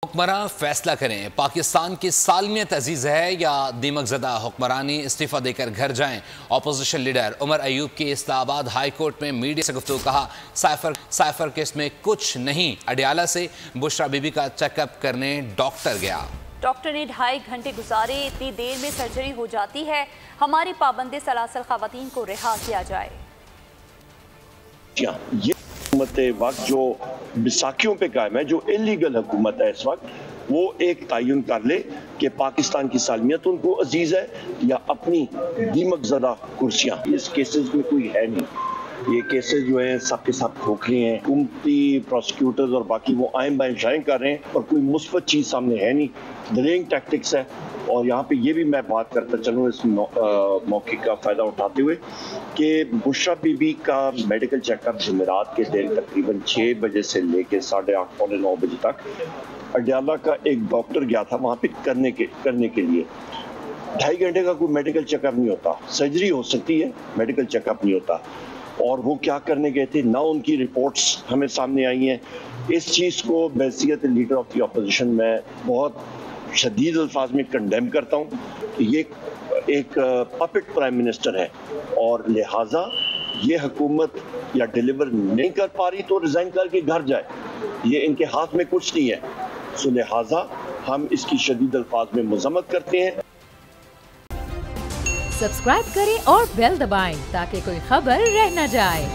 हुक्मरान फैसला करें, पाकिस्तान की सालमियत अजीज है या दीमकज़दा हुक्मरानी, इस्तीफ़ा देकर घर जाएं। अपोजिशन लीडर उमर अयूब की इस्लामाबाद हाई कोर्ट में मीडिया से गुफ्तगू, कहा साइफर केस में कुछ नहीं। अडियाला से बुशरा बीबी का चेकअप करने डॉक्टर गया। डॉक्टर ने 2.5 घंटे गुजारे, इतनी देर में सर्जरी हो जाती है। हमारी पाबंदी सलासल खवातीन को रिहा किया जाए। ये हुकूमत वक्त जो बैसाखियों पे कायम है, जो इलीगल हुकूमत है इस वक्त, वो एक तयन कर ले कि पाकिस्तान की सालमियत उनको अजीज है या अपनी दीमकज़दा कुर्सियाँ। इस केसेस में कोई है नहीं, ये केसेस जो हैं सब के सब खोखले हैं। हुकूमती प्रोसिक्यूटर्स और बाकी वो आयम बाएं शायं कर रहे हैं और कोई मुस्बत चीज़ सामने है नहीं, डिलेइंग टैक्टिक्स है। और यहाँ पे ये भी मैं बात करता चलूँ इस मौके का फ़ायदा उठाते हुए कि बुशरा बीबी का मेडिकल चेकअप जुमेरात के दिन तकरीबन 6 बजे से लेकर 8:30 पौने 9 बजे तक अडियाला का एक डॉक्टर गया था वहाँ पे करने के लिए। 2.5 घंटे का कोई मेडिकल चेकअप नहीं होता। सर्जरी हो सकती है, मेडिकल चेकअप नहीं होता। और वो क्या करने गए थे ना, उनकी रिपोर्ट्स हमें सामने आई हैं। इस चीज़ को बैसियत लीडर ऑफ द अपोजिशन में बहुत शदीद अल्फाज में कंडेम करता हूँ कि ये एक पपेट प्राइम मिनिस्टर है और लिहाजा ये हुकूमत या डिलीवर नहीं कर पा रही तो रिजाइन करके घर जाए, ये इनके हाथ में कुछ नहीं है। सो लिहाजा हम इसकी शदीद अल्फाज में मजम्मत करते हैं। सब्सक्राइब करें और बेल दबाएं ताकि कोई खबर रह न जाए।